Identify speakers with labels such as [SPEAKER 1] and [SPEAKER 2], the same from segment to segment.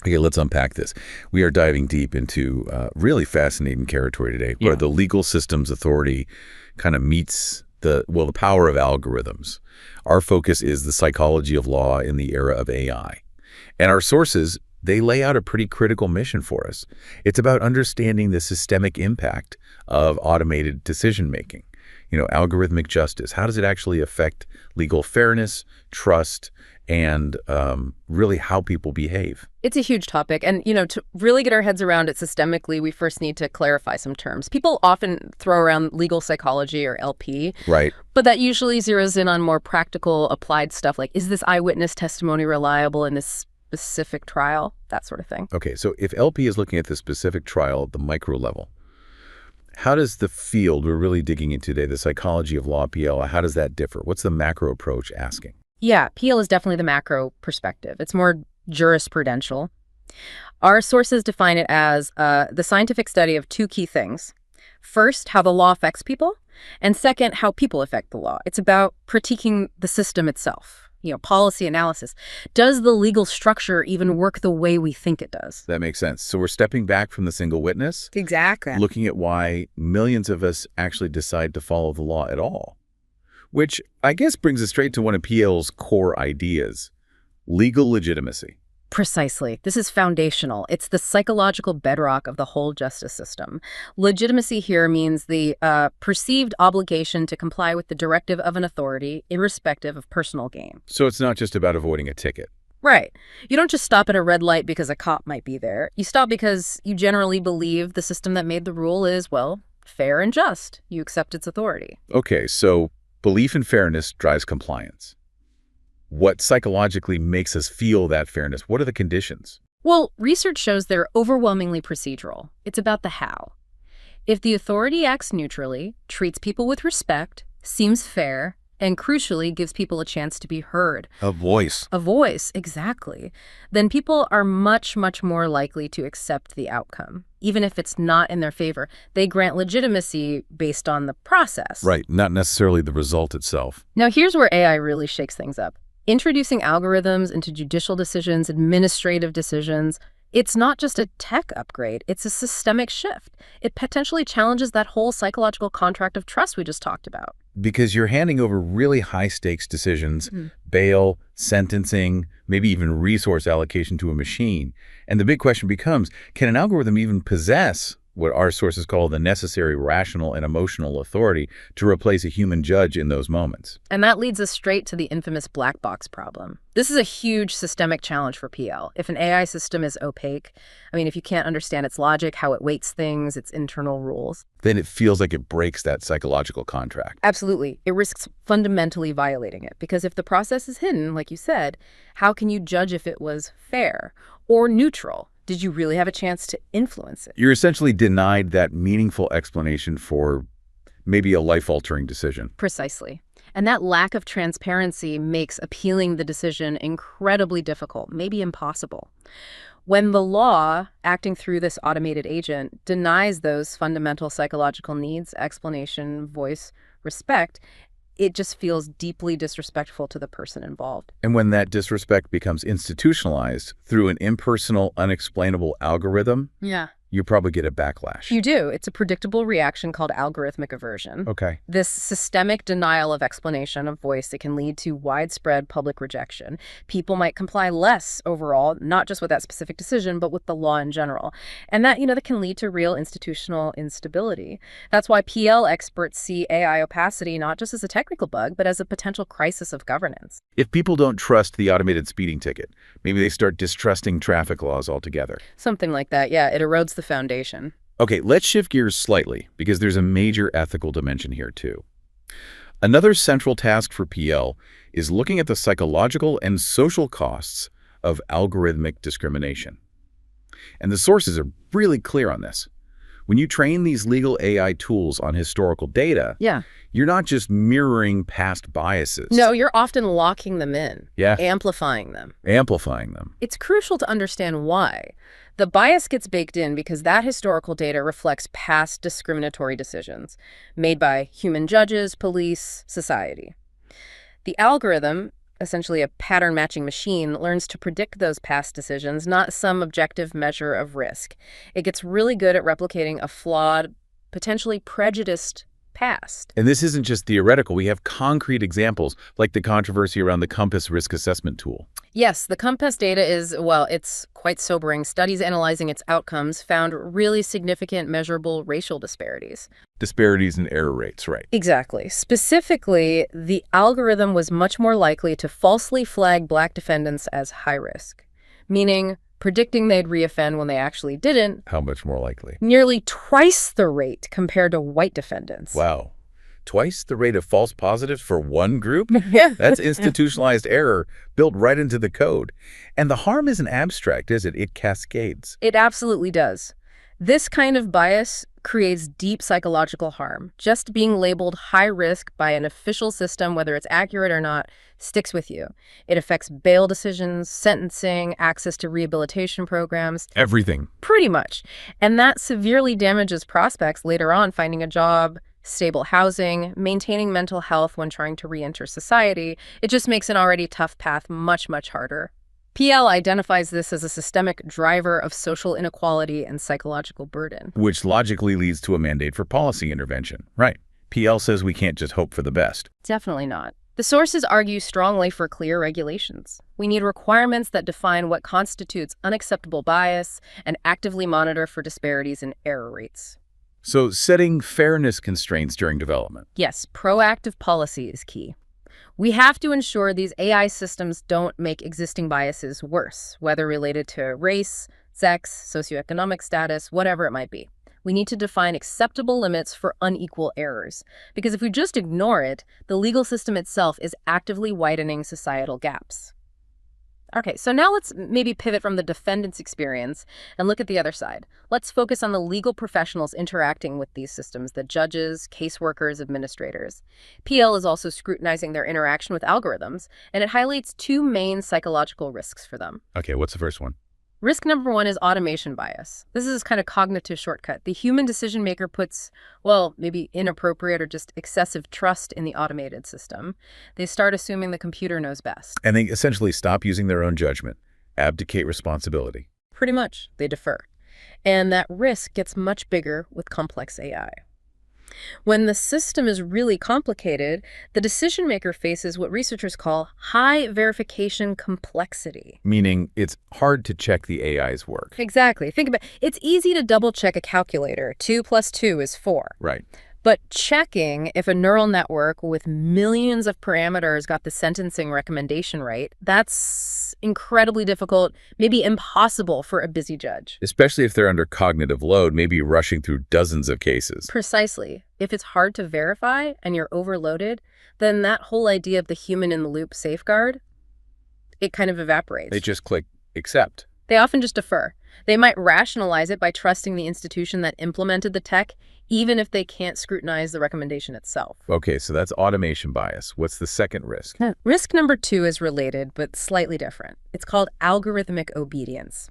[SPEAKER 1] Okay, let's unpack this. We are diving deep into really fascinating territory today, where the legal system's authority kind of meets the power of algorithms. Our focus is the psychology of law in the era of AI. And our sources, they lay out a pretty critical mission for us. It's about understanding the systemic impact of automated decision-making. Algorithmic justice. How does it actually affect legal fairness, trust, and really how people behave?
[SPEAKER 2] It's a huge topic. And, to really get our heads around it systemically, we first need to clarify some terms. People often throw around legal psychology or LP.
[SPEAKER 1] Right.
[SPEAKER 2] But that usually zeroes in on more practical, applied stuff like, is this eyewitness testimony reliable in this specific trial? That sort of thing.
[SPEAKER 1] Okay, so if LP is looking at the specific trial at the micro level, how does the field we're really digging into today, the psychology of law, PL, how does that differ? What's the macro approach asking?
[SPEAKER 2] Yeah, PL is definitely the macro perspective. It's more jurisprudential. Our sources define it as the scientific study of two key things. First, how the law affects people, and second, how people affect the law. It's about critiquing the system itself. Policy analysis. Does the legal structure even work the way we think it does?
[SPEAKER 1] That makes sense. So we're stepping back from the single witness.
[SPEAKER 2] Exactly.
[SPEAKER 1] Looking at why millions of us actually decide to follow the law at all. Which I guess brings us straight to one of PL's core ideas, legal legitimacy.
[SPEAKER 2] Precisely. This is foundational. It's the psychological bedrock of the whole justice system. Legitimacy here means the perceived obligation to comply with the directive of an authority, irrespective of personal gain.
[SPEAKER 1] So it's not just about avoiding a ticket.
[SPEAKER 2] Right. You don't just stop at a red light because a cop might be there. You stop because you generally believe the system that made the rule is, fair and just. You accept its authority.
[SPEAKER 1] Okay, so belief in fairness drives compliance. What psychologically makes us feel that fairness? What are the conditions?
[SPEAKER 2] Well, research shows they're overwhelmingly procedural. It's about the how. If the authority acts neutrally, treats people with respect, seems fair, and crucially gives people a chance to be heard.
[SPEAKER 1] A voice.
[SPEAKER 2] A voice, exactly. Then people are much, much more likely to accept the outcome. Even if it's not in their favor, they grant legitimacy based on the process.
[SPEAKER 1] Right, not necessarily the result itself.
[SPEAKER 2] Now, here's where AI really shakes things up. Introducing algorithms into judicial decisions, administrative decisions, it's not just a tech upgrade, it's a systemic shift. It potentially challenges that whole psychological contract of trust we just talked about.
[SPEAKER 1] Because you're handing over really high-stakes decisions, bail, sentencing, maybe even resource allocation to a machine. And the big question becomes, can an algorithm even possess what our sources call the necessary rational and emotional authority to replace a human judge in those moments?
[SPEAKER 2] And that leads us straight to the infamous black box problem. This is a huge systemic challenge for PL. If an AI system is opaque, if you can't understand its logic, how it weights things, its internal rules,
[SPEAKER 1] then it feels like it breaks that psychological contract.
[SPEAKER 2] Absolutely. It risks fundamentally violating it. Because if the process is hidden, like you said, how can you judge if it was fair or neutral? Did you really have a chance to influence it?
[SPEAKER 1] You're essentially denied that meaningful explanation for maybe a life-altering decision.
[SPEAKER 2] Precisely. And that lack of transparency makes appealing the decision incredibly difficult, maybe impossible. When the law, acting through this automated agent, denies those fundamental psychological needs, explanation, voice, respect, it just feels deeply disrespectful to the person involved.
[SPEAKER 1] And when that disrespect becomes institutionalized through an impersonal, unexplainable algorithm, you probably get a backlash.
[SPEAKER 2] You do. It's a predictable reaction called algorithmic aversion.
[SPEAKER 1] Okay.
[SPEAKER 2] This systemic denial of explanation of voice that can lead to widespread public rejection. People might comply less overall, not just with that specific decision, but with the law in general. And that, that can lead to real institutional instability. That's why PL experts see AI opacity not just as a technical bug, but as a potential crisis of governance.
[SPEAKER 1] If people don't trust the automated speeding ticket, maybe they start distrusting traffic laws altogether.
[SPEAKER 2] Something like that, yeah. It erodes the foundation.
[SPEAKER 1] Okay, let's shift gears slightly, because there's a major ethical dimension here too. Another central task for PL is looking at the psychological and social costs of algorithmic discrimination. And the sources are really clear on this. When you train these legal AI tools on historical data, you're not just mirroring past biases.
[SPEAKER 2] No, you're often locking them in,
[SPEAKER 1] amplifying them.
[SPEAKER 2] It's crucial to understand why. The bias gets baked in because that historical data reflects past discriminatory decisions made by human judges, police, society. The algorithm, essentially a pattern-matching machine, learns to predict those past decisions, not some objective measure of risk. It gets really good at replicating a flawed, potentially prejudiced past.
[SPEAKER 1] And this isn't just theoretical. We have concrete examples, like the controversy around the Compass risk assessment tool.
[SPEAKER 2] Yes, the Compass data is, well, it's quite sobering. Studies analyzing its outcomes found really significant measurable racial disparities.
[SPEAKER 1] Disparities in error rates, right?
[SPEAKER 2] Exactly. Specifically, the algorithm was much more likely to falsely flag Black defendants as high risk, meaning predicting they'd reoffend when they actually didn't.
[SPEAKER 1] How much more likely?
[SPEAKER 2] Nearly twice the rate compared to white defendants.
[SPEAKER 1] Wow. Twice the rate of false positives for one group?
[SPEAKER 2] Yeah.
[SPEAKER 1] That's institutionalized error built right into the code. And the harm isn't abstract, is it? It cascades.
[SPEAKER 2] It absolutely does. This kind of bias creates deep psychological harm. Just being labeled high risk by an official system, whether it's accurate or not, sticks with you. It affects bail decisions, sentencing, access to rehabilitation programs.
[SPEAKER 1] Everything.
[SPEAKER 2] Pretty much. And that severely damages prospects later on finding a job, stable housing, maintaining mental health when trying to re-enter society. It just makes an already tough path much, much harder. PL identifies this as a systemic driver of social inequality and psychological burden.
[SPEAKER 1] Which logically leads to a mandate for policy intervention. Right. PL says we can't just hope for the best.
[SPEAKER 2] Definitely not. The sources argue strongly for clear regulations. We need requirements that define what constitutes unacceptable bias and actively monitor for disparities in error rates.
[SPEAKER 1] So setting fairness constraints during development.
[SPEAKER 2] Yes, proactive policy is key. We have to ensure these AI systems don't make existing biases worse, whether related to race, sex, socioeconomic status, whatever it might be. We need to define acceptable limits for unequal errors, because if we just ignore it, the legal system itself is actively widening societal gaps. Okay, so now let's maybe pivot from the defendant's experience and look at the other side. Let's focus on the legal professionals interacting with these systems, the judges, caseworkers, administrators. PL is also scrutinizing their interaction with algorithms, and it highlights two main psychological risks for them.
[SPEAKER 1] Okay, what's the first one?
[SPEAKER 2] Risk number one is automation bias. This is kind of cognitive shortcut. The human decision maker puts, well, maybe inappropriate or just excessive trust in the automated system. They start assuming the computer knows best.
[SPEAKER 1] And they essentially stop using their own judgment, abdicate responsibility.
[SPEAKER 2] Pretty much, they defer. And that risk gets much bigger with complex AI. When the system is really complicated, the decision maker faces what researchers call high verification complexity.
[SPEAKER 1] Meaning it's hard to check the AI's work.
[SPEAKER 2] Exactly. Think about it. It's easy to double check a calculator. 2 + 2 is 4.
[SPEAKER 1] Right.
[SPEAKER 2] But checking if a neural network with millions of parameters got the sentencing recommendation right, that's incredibly difficult, maybe impossible for a busy judge.
[SPEAKER 1] Especially if they're under cognitive load, maybe rushing through dozens of cases.
[SPEAKER 2] Precisely. If it's hard to verify and you're overloaded, then that whole idea of the human-in-the-loop safeguard, it kind of evaporates.
[SPEAKER 1] They just click accept.
[SPEAKER 2] They often just defer. They might rationalize it by trusting the institution that implemented the tech, even if they can't scrutinize the recommendation itself.
[SPEAKER 1] Okay, so that's automation bias. What's the second risk?
[SPEAKER 2] Risk number two is related, but slightly different. It's called algorithmic obedience.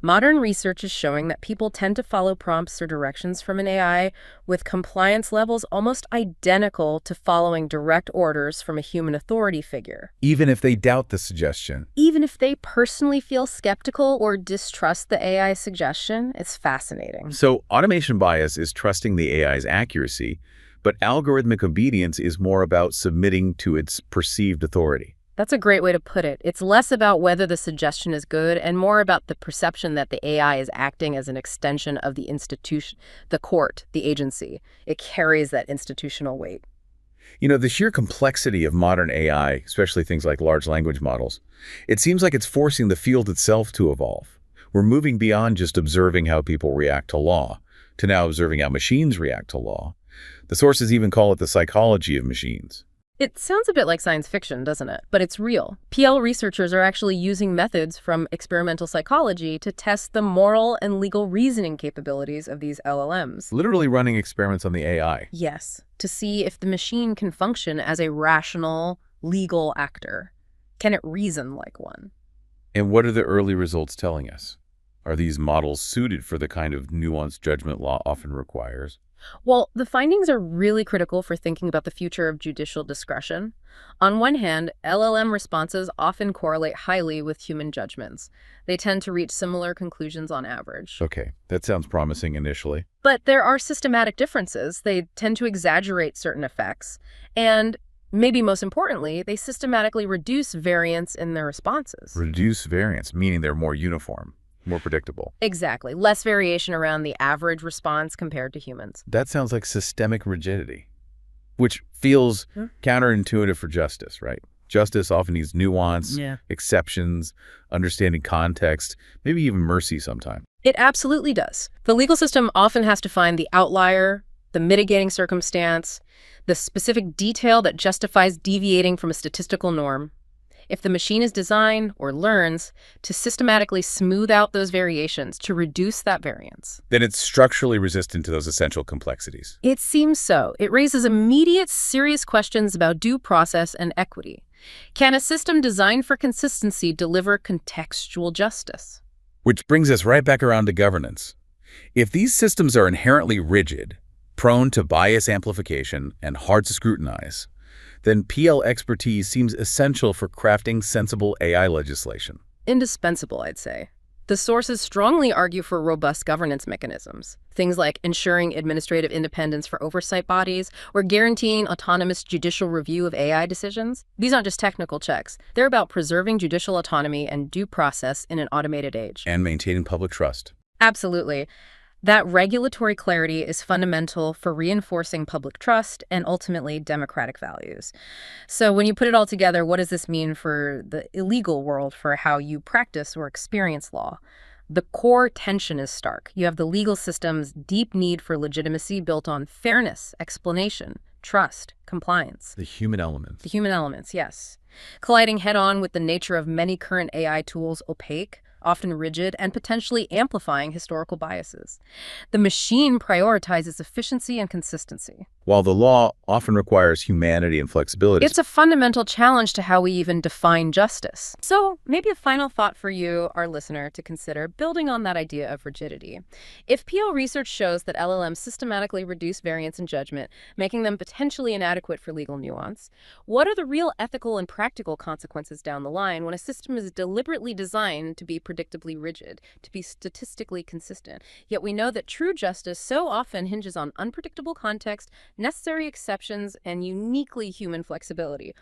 [SPEAKER 2] Modern research is showing that people tend to follow prompts or directions from an AI with compliance levels almost identical to following direct orders from a human authority figure.
[SPEAKER 1] Even if they doubt the suggestion.
[SPEAKER 2] Even if they personally feel skeptical or distrust the AI suggestion, it's fascinating.
[SPEAKER 1] So automation bias is trusting the AI's accuracy, but algorithmic obedience is more about submitting to its perceived authority.
[SPEAKER 2] That's a great way to put it. It's less about whether the suggestion is good and more about the perception that the AI is acting as an extension of the institution, the court, the agency. It carries that institutional weight.
[SPEAKER 1] You know, the sheer complexity of modern AI, especially things like large language models, it seems like it's forcing the field itself to evolve. We're moving beyond just observing how people react to law, to now observing how machines react to law. The sources even call it the psychology of machines.
[SPEAKER 2] It sounds a bit like science fiction, doesn't it? But it's real. PL researchers are actually using methods from experimental psychology to test the moral and legal reasoning capabilities of these LLMs.
[SPEAKER 1] Literally running experiments on the AI.
[SPEAKER 2] Yes, to see if the machine can function as a rational, legal actor. Can it reason like one?
[SPEAKER 1] And what are the early results telling us? Are these models suited for the kind of nuanced judgment law often requires?
[SPEAKER 2] Well, the findings are really critical for thinking about the future of judicial discretion. On one hand, LLM responses often correlate highly with human judgments. They tend to reach similar conclusions on average.
[SPEAKER 1] Okay, that sounds promising initially.
[SPEAKER 2] But there are systematic differences. They tend to exaggerate certain effects. And maybe most importantly, they systematically reduce variance in their responses.
[SPEAKER 1] Reduce variance, meaning they're more uniform, more predictable.
[SPEAKER 2] Exactly. Less variation around the average response compared to humans.
[SPEAKER 1] That sounds like systemic rigidity, which feels counterintuitive for justice, right? Justice often needs nuance, exceptions, understanding context, maybe even mercy sometimes.
[SPEAKER 2] It absolutely does. The legal system often has to find the outlier, the mitigating circumstance, the specific detail that justifies deviating from a statistical norm. If the machine is designed or learns to systematically smooth out those variations to reduce that variance,
[SPEAKER 1] then it's structurally resistant to those essential complexities.
[SPEAKER 2] It seems so. It raises immediate, serious questions about due process and equity. Can a system designed for consistency deliver contextual justice?
[SPEAKER 1] Which brings us right back around to governance. If these systems are inherently rigid, prone to bias amplification, and hard to scrutinize, then PL expertise seems essential for crafting sensible AI legislation.
[SPEAKER 2] Indispensable, I'd say. The sources strongly argue for robust governance mechanisms, things like ensuring administrative independence for oversight bodies or guaranteeing autonomous judicial review of AI decisions. These aren't just technical checks. They're about preserving judicial autonomy and due process in an automated age.
[SPEAKER 1] And maintaining public trust.
[SPEAKER 2] Absolutely. That regulatory clarity is fundamental for reinforcing public trust and ultimately democratic values. So when you put it all together, what does this mean for the illegal world, for how you practice or experience law? The core tension is stark. You have the legal system's deep need for legitimacy built on fairness, explanation, trust, compliance.
[SPEAKER 1] The human elements.
[SPEAKER 2] The human elements, yes. Colliding head-on with the nature of many current AI tools, opaque, often rigid, and potentially amplifying historical biases. The machine prioritizes efficiency and consistency,
[SPEAKER 1] while the law often requires humanity and flexibility.
[SPEAKER 2] It's a fundamental challenge to how we even define justice. So maybe a final thought for you, our listener, to consider, building on that idea of rigidity. If PL research shows that LLMs systematically reduce variance in judgment, making them potentially inadequate for legal nuance, what are the real ethical and practical consequences down the line when a system is deliberately designed to be predictably rigid, to be statistically consistent? Yet we know that true justice so often hinges on unpredictable context, necessary exceptions, and uniquely human flexibility.